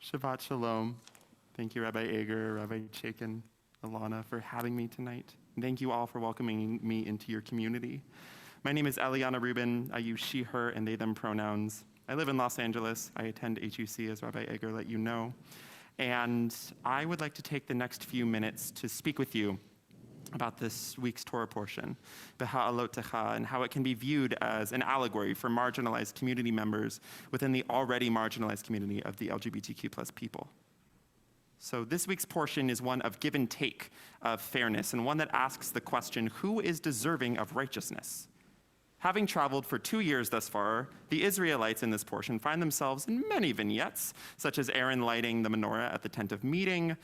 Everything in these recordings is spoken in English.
Shabbat Shalom. Thank you, Rabbi Ager, Rabbi Chaikin, Eliana, for having me tonight. And thank you all for welcoming me into your community. My name is Eliana Rubin. I use she, her, and they, them pronouns. I live in Los Angeles. I attend HUC, as Rabbi Ager let you know. And I would like to take the next few minutes to speak with you about this week's Torah portion, Beha'alotecha, and how it can be viewed as an allegory for marginalized community members within the already marginalized community of the LGBTQ plus people. So this week's portion is one of give and take of fairness, and one that asks the question, who is deserving of righteousness? Having traveled for 2 years thus far, the Israelites in this portion find themselves in many vignettes, such as Aaron lighting the menorah at the tent of meeting,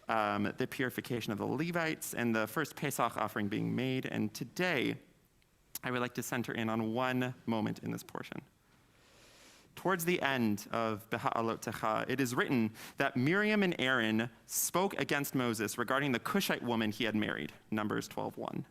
the purification of the Levites, and the first Pesach offering being made. And today, I would like to center in on one moment in this portion. Towards the end of Beha'alotecha, it is written that Miriam and Aaron spoke against Moses regarding the Cushite woman he had married, Numbers 12:1.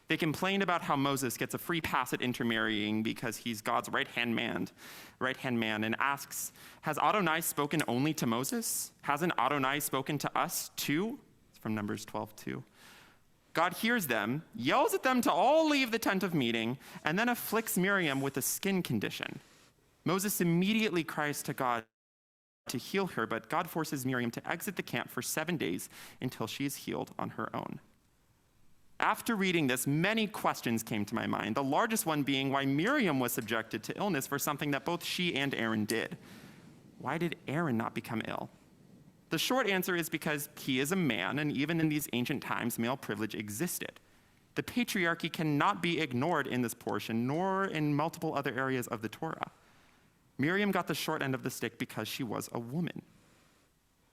They complained about how Moses gets a free pass at intermarrying because he's God's right-hand man, and asks, has Adonai spoken only to Moses? Hasn't Adonai spoken to us too? It's from Numbers 12:2. God hears them, yells at them to all leave the tent of meeting, and then afflicts Miriam with a skin condition. Moses immediately cries to God to heal her, but God forces Miriam to exit the camp for 7 days until she is healed on her own. After reading this, many questions came to my mind, the largest one being why Miriam was subjected to illness for something that both she and Aaron did. Why did Aaron not become ill? The short answer is because he is a man, and even in these ancient times, male privilege existed. The patriarchy cannot be ignored in this portion, nor in multiple other areas of the Torah. Miriam got the short end of the stick because she was a woman.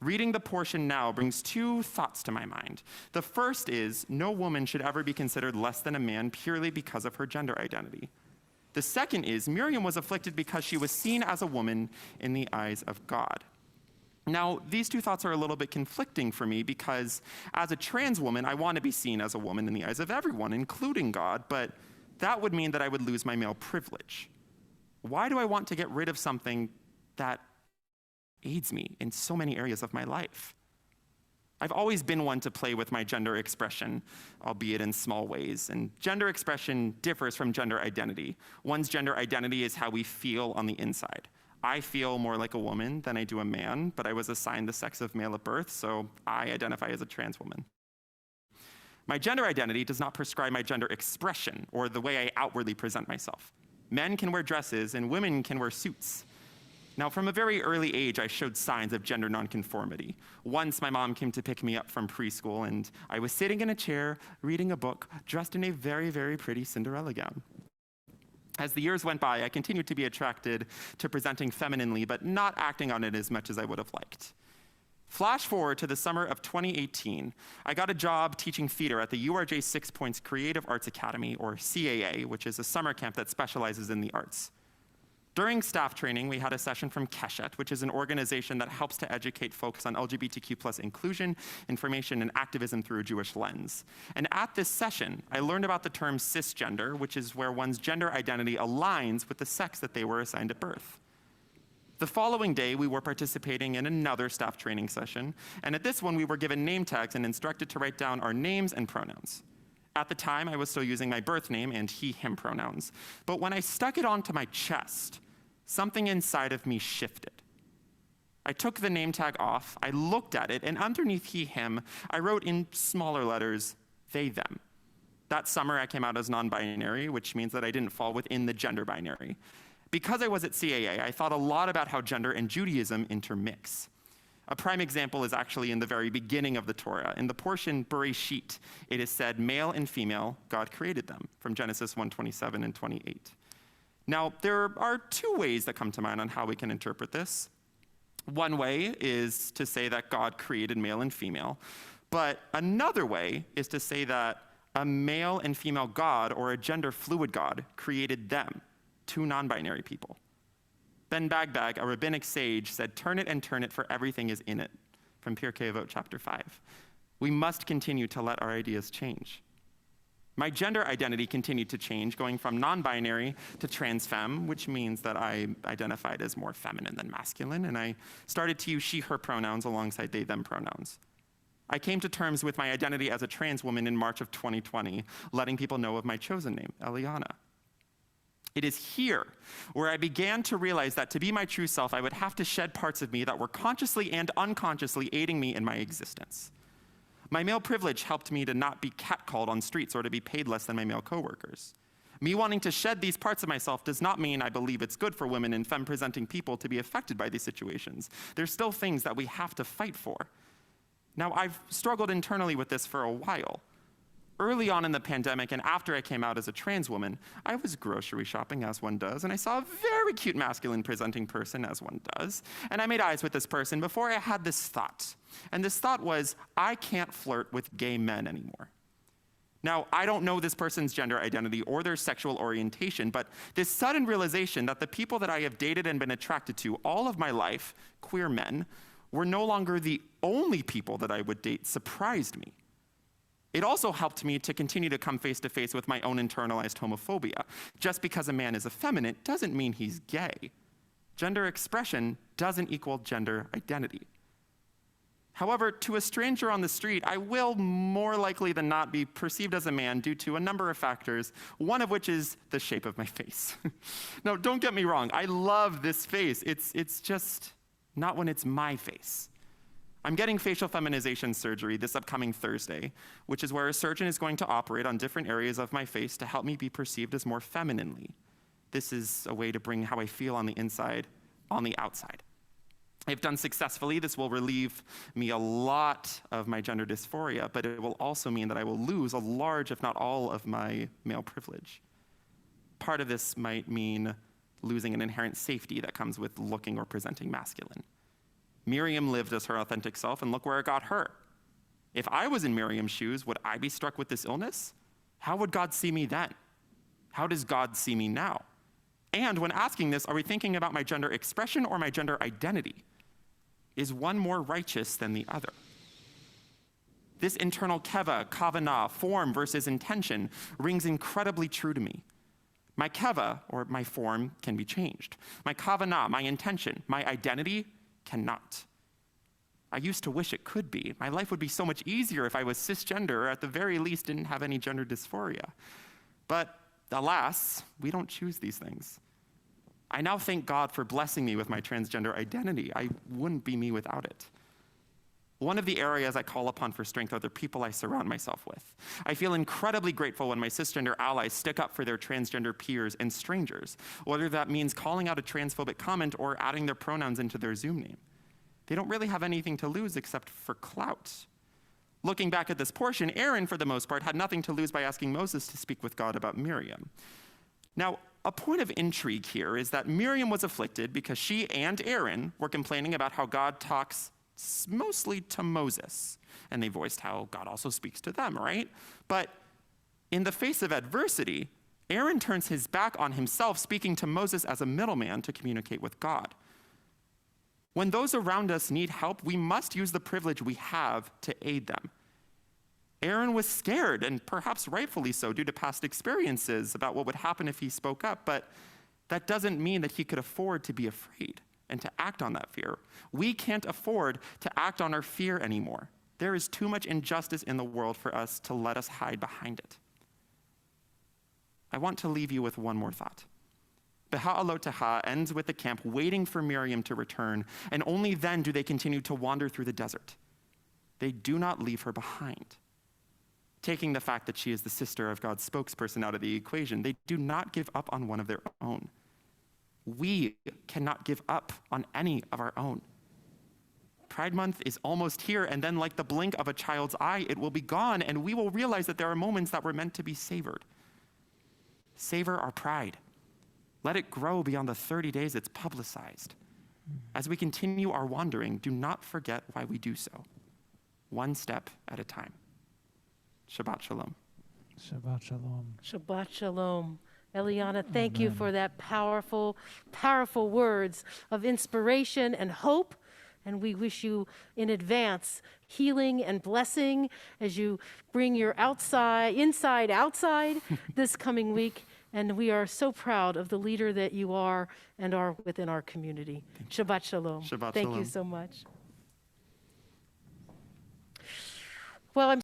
Reading the portion now brings two thoughts to my mind. The first is, no woman should ever be considered less than a man purely because of her gender identity. The second is, Miriam was afflicted because she was seen as a woman in the eyes of God. Now, these two thoughts are a little bit conflicting for me because as a trans woman, I want to be seen as a woman in the eyes of everyone, including God, but that would mean that I would lose my male privilege. Why do I want to get rid of something that aids me in so many areas of my life? I've always been one to play with my gender expression, albeit in small ways, and gender expression differs from gender identity. One's gender identity is how we feel on the inside. I feel more like a woman than I do a man, but I was assigned the sex of male at birth, so I identify as a trans woman. My gender identity does not prescribe my gender expression or the way I outwardly present myself. Men can wear dresses and women can wear suits. Now, from a very early age, I showed signs of gender nonconformity. Once, my mom came to pick me up from preschool, and I was sitting in a chair, reading a book, dressed in a very, very pretty Cinderella gown. As the years went by, I continued to be attracted to presenting femininely, but not acting on it as much as I would have liked. Flash forward to the summer of 2018, I got a job teaching theater at the URJ 6 Points Creative Arts Academy, or CAA, which is a summer camp that specializes in the arts. During staff training, we had a session from Keshet, which is an organization that helps to educate folks on LGBTQ plus inclusion, information, and activism through a Jewish lens. And at this session, I learned about the term cisgender, which is where one's gender identity aligns with the sex that they were assigned at birth. The following day, we were participating in another staff training session, and at this one, we were given name tags and instructed to write down our names and pronouns. At the time, I was still using my birth name and he, him pronouns, but when I stuck it onto my chest, something inside of me shifted. I took the name tag off, I looked at it, and underneath he, him, I wrote in smaller letters, they, them. That summer, I came out as non-binary, which means that I didn't fall within the gender binary. Because I was at CAA, I thought a lot about how gender and Judaism intermix. A prime example is actually in the very beginning of the Torah. In the portion Bereshit, it is said, male and female, God created them, from Genesis 1:27 and 28. Now, there are two ways that come to mind on how we can interpret this. One way is to say that God created male and female, but another way is to say that a male and female God, or a gender-fluid God, created them, two non-binary people. Ben Bagbag, a rabbinic sage, said, turn it and turn it, for everything is in it, from Pirkei Avot chapter 5. We must continue to let our ideas change. My gender identity continued to change, going from non-binary to trans femme, which means that I identified as more feminine than masculine, and I started to use she, her pronouns alongside they, them pronouns. I came to terms with my identity as a trans woman in March of 2020, letting people know of my chosen name, Eliana. It is here where I began to realize that to be my true self, I would have to shed parts of me that were consciously and unconsciously aiding me in my existence. My male privilege helped me to not be catcalled on streets or to be paid less than my male coworkers. Me wanting to shed these parts of myself does not mean I believe it's good for women and femme-presenting people to be affected by these situations. There's still things that we have to fight for. Now, I've struggled internally with this for a while. Early on in the pandemic and after I came out as a trans woman, I was grocery shopping, as one does, and I saw a very cute masculine-presenting person, as one does, and I made eyes with this person before I had this thought. And this thought was, I can't flirt with gay men anymore. Now, I don't know this person's gender identity or their sexual orientation, but this sudden realization that the people that I have dated and been attracted to all of my life, queer men, were no longer the only people that I would date surprised me. It also helped me to continue to come face to face with my own internalized homophobia. Just because a man is effeminate doesn't mean he's gay. Gender expression doesn't equal gender identity. However, to a stranger on the street, I will more likely than not be perceived as a man due to a number of factors, one of which is the shape of my face. Now, don't get me wrong, I love this face. It's just not when it's my face. I'm getting facial feminization surgery this upcoming Thursday, which is where a surgeon is going to operate on different areas of my face to help me be perceived as more femininely. This is a way to bring how I feel on the inside on the outside. If done successfully, this will relieve me a lot of my gender dysphoria, but it will also mean that I will lose a large, if not all, of my male privilege. Part of this might mean losing an inherent safety that comes with looking or presenting masculine. Miriam lived as her authentic self, and look where it got her. If I was in Miriam's shoes, would I be struck with this illness? How would God see me then? How does God see me now? And when asking this, are we thinking about my gender expression or my gender identity? Is one more righteous than the other? This internal kavanah, form versus intention, rings incredibly true to me. My keva, or my form, can be changed. My kavanah, my intention, my identity, cannot. I used to wish it could be. My life would be so much easier if I was cisgender, or at the very least didn't have any gender dysphoria. But alas, we don't choose these things. I now thank God for blessing me with my transgender identity. I wouldn't be me without it. One of the areas I call upon for strength are the people I surround myself with. I feel incredibly grateful when my cisgender allies stick up for their transgender peers and strangers, whether that means calling out a transphobic comment or adding their pronouns into their Zoom name. They don't really have anything to lose except for clout. Looking back at this portion, Aaron, for the most part, had nothing to lose by asking Moses to speak with God about Miriam. Now, a point of intrigue here is that Miriam was afflicted because she and Aaron were complaining about how God talks mostly to Moses, and they voiced how God also speaks to them, right? But in the face of adversity, Aaron turns his back on himself, speaking to Moses as a middleman to communicate with God. When those around us need help, we must use the privilege we have to aid them. Aaron was scared, and perhaps rightfully so, due to past experiences about what would happen if he spoke up, but that doesn't mean that he could afford to be afraid and to act on that fear. We can't afford to act on our fear anymore. There is too much injustice in the world for us to let us hide behind it. I want to leave you with one more thought. Beha'aloteha ends with the camp waiting for Miriam to return, and only then do they continue to wander through the desert. They do not leave her behind. Taking the fact that she is the sister of God's spokesperson out of the equation, they do not give up on one of their own. We cannot give up on any of our own. Pride Month is almost here, and then like the blink of a child's eye, it will be gone, and we will realize that there are moments that were meant to be savored. Savor our pride. Let it grow beyond the 30 days it's publicized. As we continue our wandering, do not forget why we do so. One step at a time. Shabbat shalom. Shabbat shalom. Shabbat shalom. Eliana, thank you for that powerful, powerful words of inspiration and hope And we wish you in advance healing and blessing as you bring your inside, outside this coming week. And we are so proud of the leader that you are and are within our community. Shabbat shalom. Shabbat Thank shalom. you so much. Well, I'm